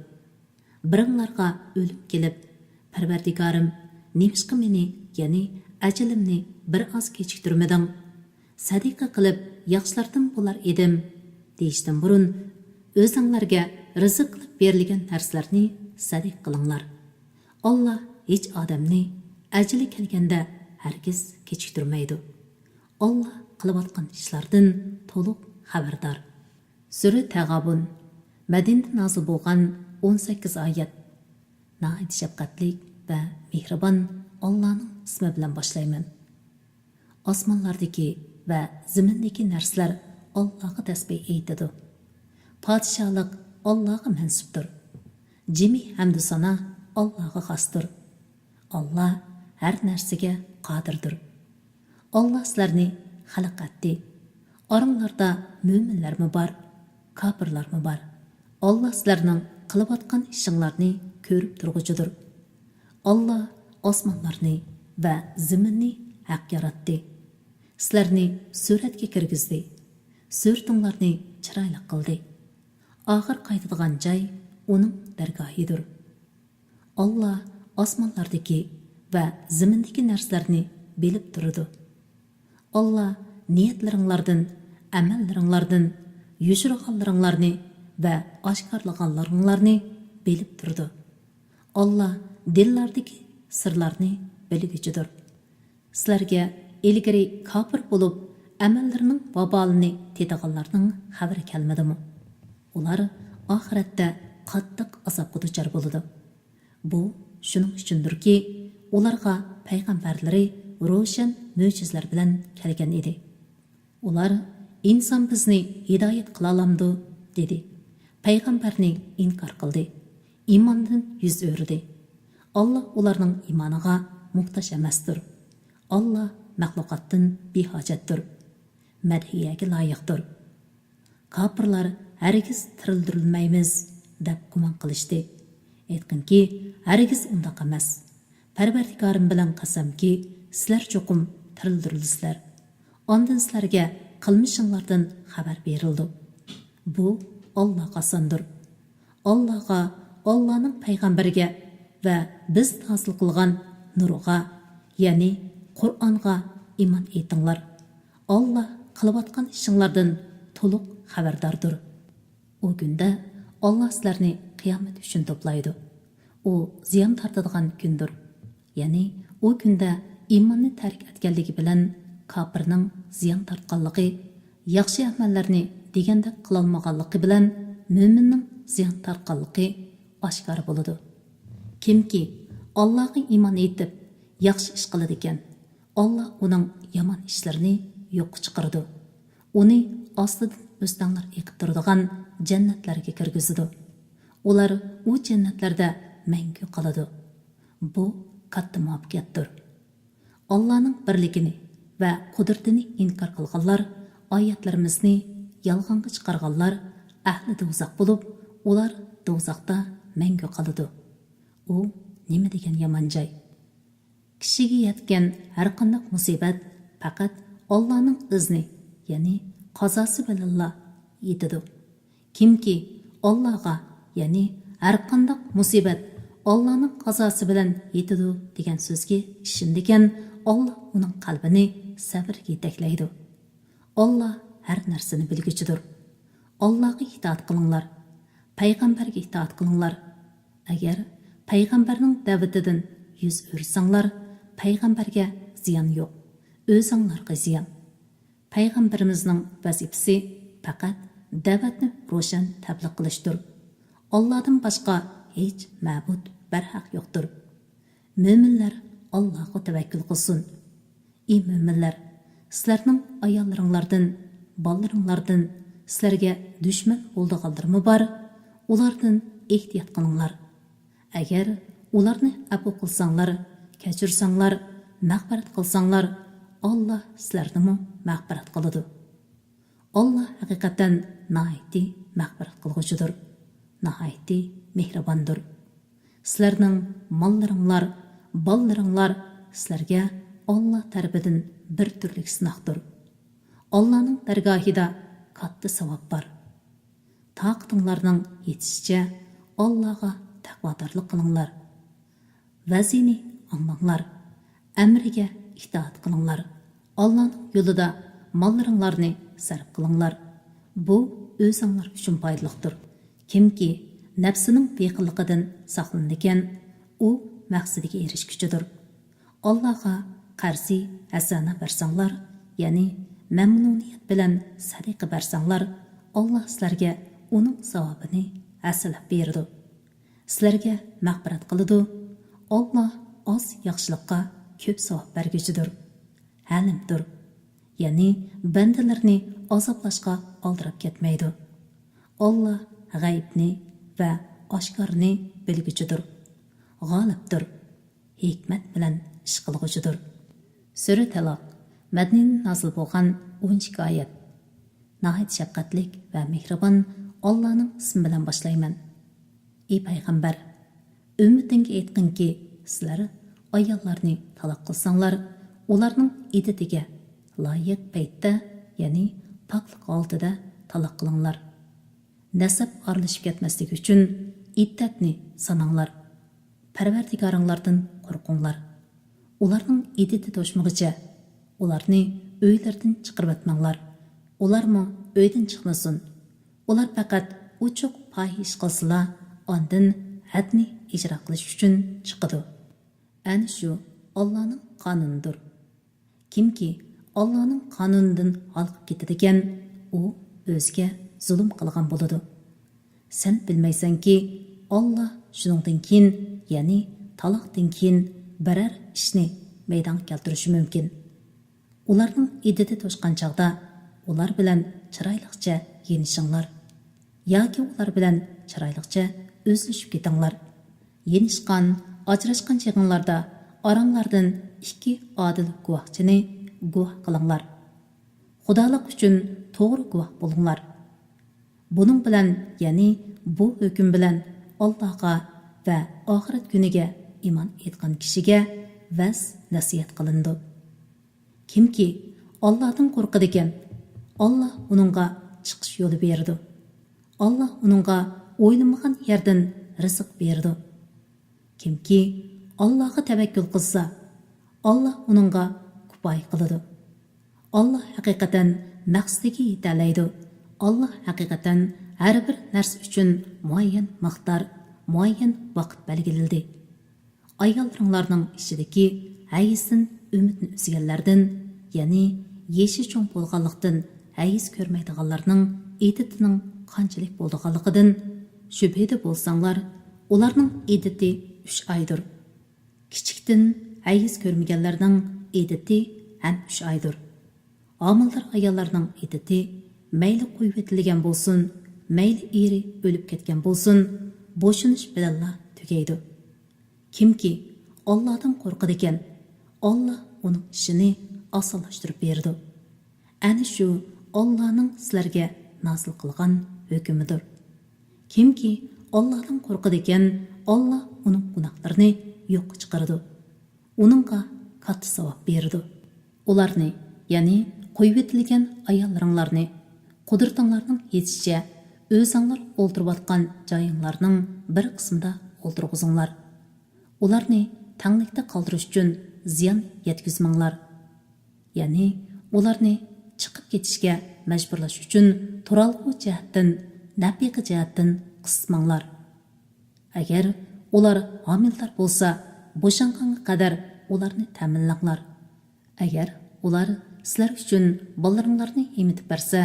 Biringlarga o'lim kelib, Parvardigorim, nemishqa meni, ya'ni ajalimni bir oz kechiktirmading, sadiqa qilib yaxshilardan bo'lar edim deyishdan burun o'zinglarga rizq qilib berilgan narsalarni sadiq qilinglar. Alloh hech odamni ajali kelganda hargiz kechiktirmaydi. Alloh qilayotgan ishlardan to'liq xabardor. Sura Tag'abun, Madinada nozil bo'lgan 18 oyat. Nihoyat shafqatli va mehribon Allohning ismi bilan boshlayman. Osmonlardagi va zamindagi narsalar Allohga tasbih aytadi. Podshohlik Allohga mansubdir. Jimi hamd sana Allohga xosdir. Alloh har narsaga qodirdir. Alloh sizlarni xalq etdi. Oranglarda mo'minlarmi bor, kofirlarmi bor? Alloh sizlarning qilayotgan ishinglarni ko'rib turg'uchidir. Alloh osmonlarni va zaminni haq yaratdi. Sizlarni suratga kirgizdi. Surtinglarni chiroyli qildi. Oxir qaytadigan joy uning dargohidir. Alloh osmonlardagi va zamindagi narsalarni bilib turadi. Alloh niyatlaringlardan, amallaringlardan, yashirganlaringlarni va oshkorlaganlaringlarni bilib turadi. Alloh dillardagi sirlarni bilguchidir. Sizlarga ilgari kofir bo'lib, amallarining vabolini tetiganlarning xabari kelmadimi? Ular oxiratda qattiq azobga duchor bo'ladi. Bu shuning uchundirki, ularga payg'ambarlari ro'shan mo'jizlar bilan kelgan edi. Ular inson bizni hidoyat qila olamdi dedi. Payg'ambarni inkor qildi. Iymondan yuz o'rdi. Alloh ularning iymoniga muhtoj emasdir. Alloh maxluqotdan behojatdir. Madhiyaga loyiqdir. Kofirlar hargiz tirildirilmaymiz deb gumon qilishdi. Aytqinki, hargiz undaq emas. Parvardigorim bilan qasamki, sizlar cho'qim tirildirilsizlar. Ondan sizlarga qilmishinglardan xabar berildi. Bu Alloh qasamdir. Allohga, Allohning payg'ambariga va biz hosil qilgan nurga, ya'ni Qur'onga iymon etinglar. Alloh qilayotgan ishinglardan to'liq xabardordir. O kunda Alloh sizlarni qiyomat uchun to'playdi. U ziyon tortadigan kundir. Ya'ni o kunda iymonni tark etganligi bilan kofirning ziyon tortganligi, yaxshi amallarni deganda qilolmaganligi bilan mo'minning ziyon tortganligi oshkor bo'ladi. Kimki Allohga iymon etib yaxshi ish qiladi ekan, Alloh uning yomon ishlarini yo'q chiqaradi. Uni ostidan o'stanglar eqib turadigan jannatlarga kirgizadi. Ular u jannatlarda mangu qoladi. Bu katta muvaffaqiyatdir. Allohning birligini va qudratini inkor qilganlar oyatlarimizni yolg'onga chiqarganlar ahli do'zax bo'lib, ular do'zaxda mangu qoladi. U nima degan yomon joy? Kishiga yetgan har qanday musibat faqat Allohning izni, ya'ni qazosi bilan yetadi. Kimki Allohga, ya'ni har qanday musibat Allohning qazosi bilan yetadi degan so'zga ishondigan, Alloh uning qalbini sabrga yetaklaydi. Alloh har narsani bilguchidir. Allohga itoat qilinglar, payg'ambarga itoat qilinglar. Agar payg'ambarning da'vatidan yuz o'rsanglar, payg'ambarga ziyon yo'q, o'zinglarga ziyon. Payg'ambarimizning vazifasi faqat da'vatni ro'shan tabliq qilishdir. Allohdan boshqa hech ma'bud barhaq yo'qdir. Mo'minlar Allohga tavakkul qilsin. Ey mo'minlar, sizlarning ayollaringlardan, bolalaringlardan sizlarga dushman bo'lganlarmi bor? Ulardan ehtiyot qilinglar. Agar ularni afu qilsanglar, kechirsanglar, mag'firat qilsanglar, Alloh sizlarni mag'firat qiladi. Alloh haqiqatan nihoyatda mag'firat qilg'uchidir, nihoyatda mehribondir. Sizlarning mollaringlar, bolalaringlar sizlarga Alloh tarafidan bir turlik sinoqdir. Allohning dargohida katta savob bor. Taqatinglarning yetishicha Allohga taqvodorlik qilinglar. Vazini anglanglar, amriga itoat qilinglar. Allohning yo'lida mollaringlarni sarf qilinglar. Bu o'zinglar uchun foydalidir. Kimki nafsining beqilligidan saqlanadigan, u maqsadiga erishguchidir. Allohga qarzi hasana bersanglar, ya'ni mamnuniyat bilan sadaqa bersanglar, Alloh sizlarga uning savobini aslab beradi. Sizlarga mag'firat qiladi. Alloh oz yaxshilikqa ko'p savob berguchidir. Halimdir. Ya'ni bandalarni azoblashga oldirib ketmaydi. Alloh g'aybni va oshkorni bilguchidir. G'olibdir. Hikmat bilan ish qilguchidir. Sura Taloq Madinadan nozil bo'lgan 12 oyat. Nahayat shafqatlik va mehribon Allohning ismi bilan boshlayman. Ey payg'ambar, ummatingga aytqinki, sizlar ayollarni taloq qilsanglar, ularning iddatiga loyiq paytda, ya'ni poklik oldida taloq qilinglar. Nasab aralashib ketmasligi uchun iddatni sananglar. Parvardigoringlardan qo'rqinglar. Ularning iddati to'shmag'icha ularni uylardan chiqarib atmanglar. Ularmi uydan chiqmasin. Ular faqat uchuq fahish qilsalar, ondan hadni ijro qilish uchun chiqadi. Ana shu Allohning qonunidir. Kimki Allohning qonunidan olqib ketadigan, u o'ziga zulm qilgan bo'ladi. Sen bilmaysanki, Alloh shuningdan keyin, ya'ni taloqdan keyin biror ishni maydonga keltirishi mumkin. Ularning iddati to'shqan chaqda ular bilan chiroyliqcha yenishinglar yoki ular bilan chiroyliqcha o'zlashib ketinglar. Yenishgan, ajrashgan chaqinglarda oranglardan 2 odil guvohchini guvoh qilinglar. Xudolik uchun to'g'ri guvoh bo'linglar. Buning bilan, ya'ni bu hukm bilan Allohga va oxirat kuniga iymon etgan kishiga vas nasihat qilindi. Kimki Allohdan qo'rqadigan, Alloh uningga chiqish yo'li berdi. Alloh uningga o'ylamagan yerdan rizq berdi. Kimki Allohga tavakkul qilsa, Alloh uningga kifoya qiladi. Alloh haqiqatan maqsadiga yetalaydi. Alloh haqiqatan har bir narsa uchun muayyan miqdor, muayyan vaqt belgiladi. Ayollarning ichidagi hayisdan umidni uzganlardan, ya'ni yeshi cho'ng bo'lganlikdan hayis ko'rmaydiganlarning iddatining qanchalik bo'lganligidan shubhada bo'lsanglar, ularning iddati 3 oydir. Kichikdan hayis ko'rmaganlarning iddati ham 3 oydir. Homildor ayollarning iddati mayli qo'yib etilgan bo'lsin, mayli eri o'lib ketgan bo'lsin, bo'shinish bilan tugaydi. Kimki Allohdan qo'rqadi ekan, Alloh uning ishini osonlashtirib berdi. Ana shu Allohning sizlarga nazil qilgan hukmidir. Kimki Allah'tan qo'rqadi ekan, Allah uning gunohlarini yo'qqa chiqaradi. Uningga katta savob beradi. Ularni, ya'ni qo'yib etilgan ayollaringlarni qudratinglarning yetishicha o'zinglar o'ltirib atgan joyinglarning bir qismida o'ltirg'izinglar. Ularni tanglikda qoldirish uchun ziyon yetkazmanglar. Ya'ni ularni chiqib ketishga majburlash uchun turalg'u jihatdan, nafiqa jihatdan qismanglar. Agar ular homildor bo'lsa, bo'shanganga qadar ularni ta'minlanglar. Agar ular sizlar uchun bolalaringlarni emitib bersa,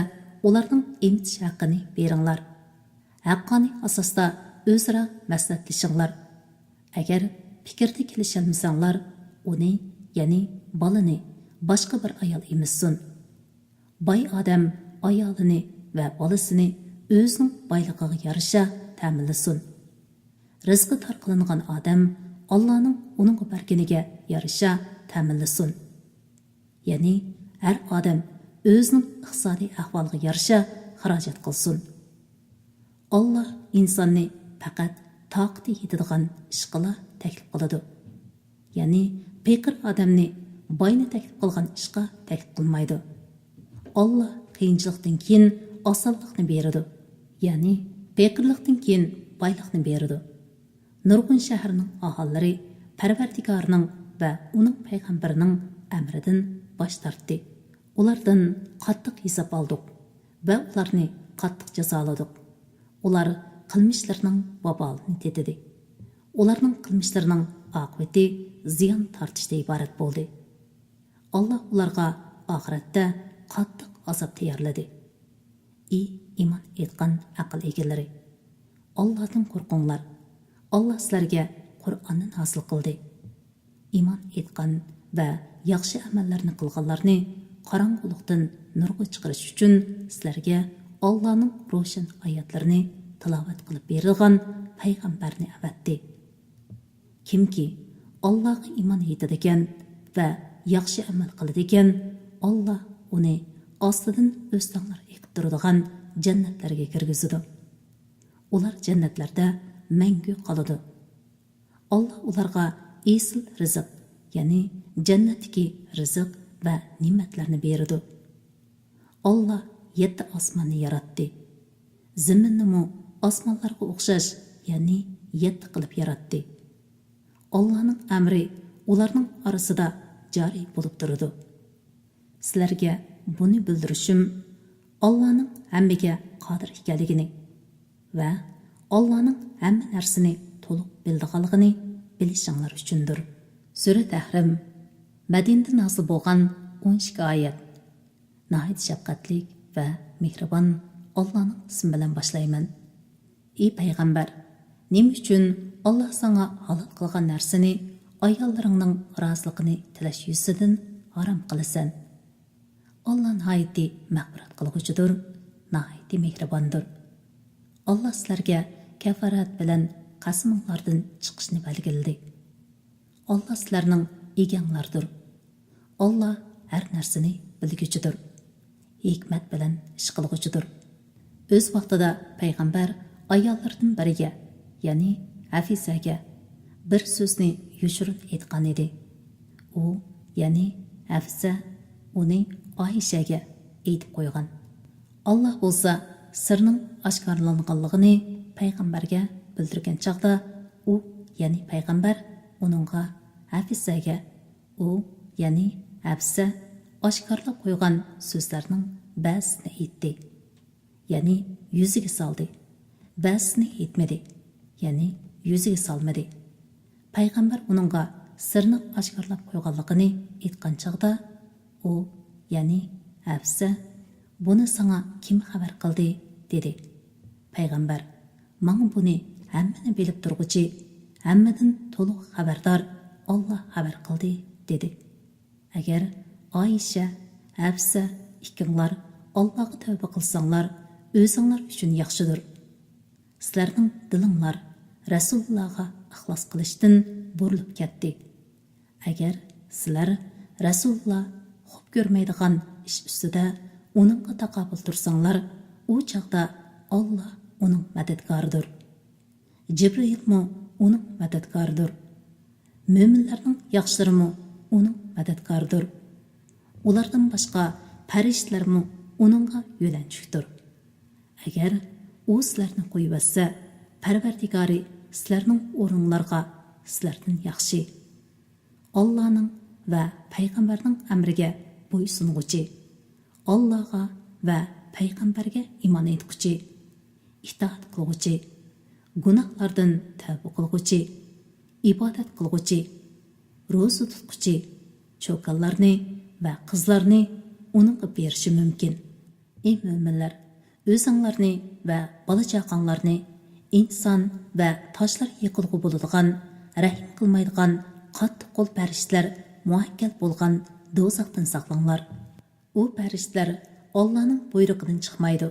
ularning emitish haqqini beringlar. Haqqoniy asosda o'zaro maslahatlashinglar. Agar fikrda kelisholmasanglar, uni, ya'ni bolani boshqa bir ayol emissin. Boy odam ayolini va bolasini o'zining boyligiga yarasha ta'minlasin. Rizqi tarqalingan odam Allohning uning berganiga yarasha ta'minlasin. Ya'ni har odam o'zining iqtisodiy ahvoliga yarasha xarajat qilsin. Alloh insonni faqat toqati yetadigan ish qila taklif qiladi. Ya'ni faqir odamni boyni taklif qilgan ishga taklif qilmaydi. Alloh qiyinchilikdan keyin osonlikni beradi. Ya'ni faqirlikdan keyin boylikni beradi. Nurg'un shaharning aholilari Parvardigorning va uning payg'ambarining amridan bosh tortdi. Ulardan qattiq hisob oldik va ularni qattiq jazoladik. Ular qilmishlarining vabolini tetidi. Ularning qilmishlarining oqibati ziyon tortishdan iborat bo'ldi. Alloh ularga oxiratda qattiq azob tayyorladi. Iymon etgan aql egalari, Allohdan qo'rqinglar. Allah sizlarga Qur'onni nozil qildi. Iymon etgan va yaxshi amallarni qilganlarni qorong'ulikdan nurga chiqarish uchun sizlarga Allohning ro'shan oyatlarini tilovat qilib berilgan payg'ambarni avatdi. Kimki Allohga iymon etadi ekan va yaxshi amal qiladi ekan, Alloh uni ostidan o'stonlar eqib turadigan jannatlarga kirgizadi. Ular jannatlarda mangu qoladi. Alloh ularga esil rizq, ya'ni jannatdagi rizq va ne'matlarni beradi. Alloh 7 osmonni yaratdi. Zaminni osmonlarga o'xshash, ya'ni 7 qilib yaratdi. Allohning amri ularning orasida joriy bo'lib turadi. Sizlarga buni bildirishim Allohning hammaga qodir ekanligini va Allohning hamma narsani to'liq bildiganligini bilishinglar uchundir. Sura Tahrim Madinada nozil bo'lgan 12 oyat. Nihayat shafqatli va mehribon Allohning ismi bilan boshlayman. Ey payg'ambar, nima uchun Alloh senga halol qilgan narsani ayollaringning roziligini tilash yuzidan harom qilasan? Alloh nihoyatda mag'firat qilguvchidir, nihoyatda mehribondir. Alloh sizlarga kafarat bilan qasminglardan chiqishni belgiladi. Alloh sizlarning eganglardir. Alloh har narsani bilguchidir. Hikmat bilan ish qilguvchidir. O'z vaqtida payg'ambar ayollardan biriga, ya'ni Hafisaga bir so'zni yushirib aytgan edi. U, ya'ni Hafisa uni Oyshaga aytib qo'ygan. Alloh bo'lsa sirning oshkorlanganligini payg'ambarga bildirgan chaqda u, ya'ni payg'ambar uningga Hafisaga, u, ya'ni Hafsa oshkorlab qo'ygan so'zlarning ba'zisini aytdi, ya'ni yuziga soldi. Ba'zisini aytmadi, ya'ni yuziga solmadi. Payg'ambar uningga sirni oshkorlab qo'yganligini aytgan chaqda u, ya'ni Hafsa, buni sana kim xabar qildi dedi. Payg'ambar, "Menga buni hammani bilib turguchi, hammadan to'liq xabardor Alloh xabar qildi" dedi. Agar Oysha, Hafsa ikkinglar Allohga tavba qilsanglar, o'zinglar uchun yaxshidir. Sizlarning dilinglar Rasulullohga ixlos qilishdan burilib ketdi. Agar sizlar Rasululloh xo'p ko'rmaydigan ish ustida uningga taqobil tursanglar, u chaqda Allah uning madadkoridir. Jibril uning madadkoridir. Mo'minlarning yaxshilari uning madadkoridir. Ulardan boshqa farishtalarmi uningga yo'lanchukdir. Agar u sizlarni qo'yib olsa, Parvardigori sizlarning o'rinlarga sizlardan yaxshi. Allohning va payg'ambarning amriga bo'ysung'uchi, Allohga va payg'ambarga iymon etguchi, itoat qilguchi, gunohlardan tavba qilguchi, ibodat qilguchi, ro'za tutguchi, cho'konlarni va qizlarni uningga berishi mumkin. Ey mo'minlar, o'zinglarni va bola-chaqanglarni inson va toshlar yiqilg'i bo'ladigan, rahim qilmaydigan qattiq qo'l farishtalar muakkal bo'lgan do'zaxdan saqlanglar. U farishtalar Allohning buyrug'idan chiqmaydi.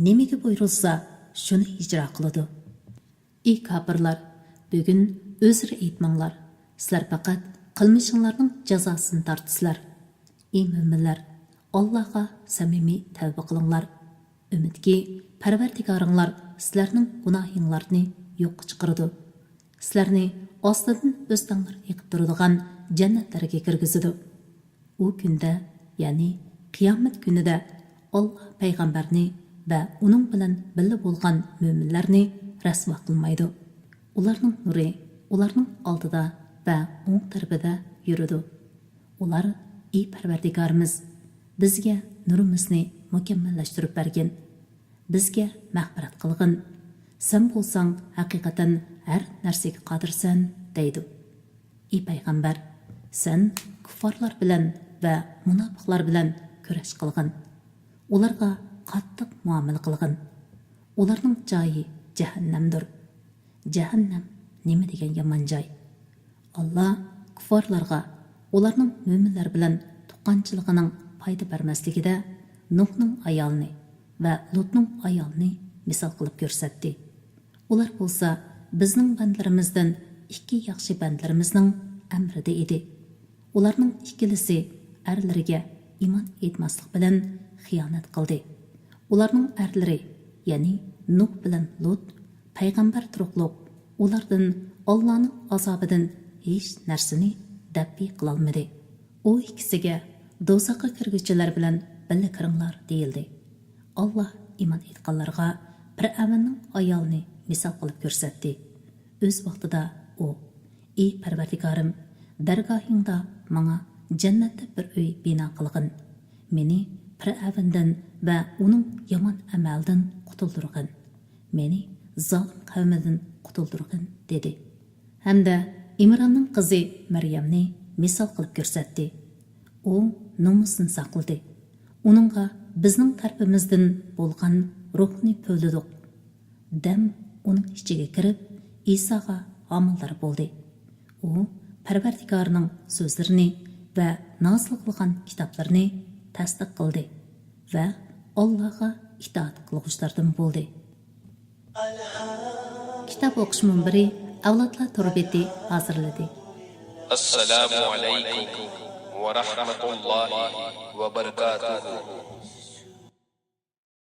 Nimaga buyurilsa, shuni ijro qiladi. Ey kofirlar, bugun o'zri aytmanglar. Sizlar faqat qilmishinglarning jazosini tortisizlar. Ey mo'minlar, Allohga samimiy tavba qilinglar. Umidki, Parvardigoringlar sizlarning gunohinglarni yo'qqa chiqaradi. Sizlarni ostidan o'stanglar yiqib turadigan jannatlarga kirgizadi. U kunda, ya'ni qiyomat kunida Alloh payg'ambarni va uning bilan birga bo'lgan mo'minlarni rasvo qilmaydi. Ularning nuri ularning oldida va o'ng tarafida yuradi. Ular: "Ey Parvardigorimiz, bizga nurimizni mukammallashtirib bergin. Bizga mag'firat qilgin. Sen bo'lsang haqiqatan har narsaga qodirsan", deydi. Ey payg'ambar, sen kuffarlar bilan va munofiqlar bilan kurash qilgin. Ularga qattiq muomala qilgin. Ularning joyi jahannamdir. Jahannam nima degan yomon joy. Alloh kuffarlarga ularning mo'minlar bilan tuqqanchiligining foyda bermasligida Nuhning ayolini va Lutning ayolini misol qilib ko'rsatdi. Ular bo'lsa bizning bandlarimizdan ikki yaxshi bandlarimizning amrida edi. Ularning ikkilisi erlariga iymon etmaslik bilan xiyonat qildi. Ularning erlari, ya'ni Nuh bilan Lut, payg'ambar turuqliq, ulardan Allohning azobidan hech narsani dabbi qila olmadi. U ikkisiga do'zaxga kirguvchilar bilan birga kiringlar deyildi. Alloh iymon etganlarga Fir'avnning ayolini misol qilib ko'rsatdi. O'z vaqtida u: "Ey Parvardigorim, dargohingda menga jannatda bir uy bino qilgin. Meni Fir'avndan va uning yomon amaldan qutuldirgin. Meni zolim qavmidan qutuldirgin", dedi. Hamda Imronning qizi Maryamni misol qilib ko'rsatdi. U nomusini saqladi. Uningga bizning tarafimizdan bo'lgan ruhni to'ldiq. Dam uning ichiga kirib, Isoga homildor bo'ldi. U Parvardigorning so'zlarini va nozil qilgan kitoblarni tasdiq qildi va Allohga itoat qiluvchilardan bo'ldi. Kitob o'qish munbiri avlodlar turbeti hozirladi. Assalomu alaykum va rahmatullohi va barakatuh.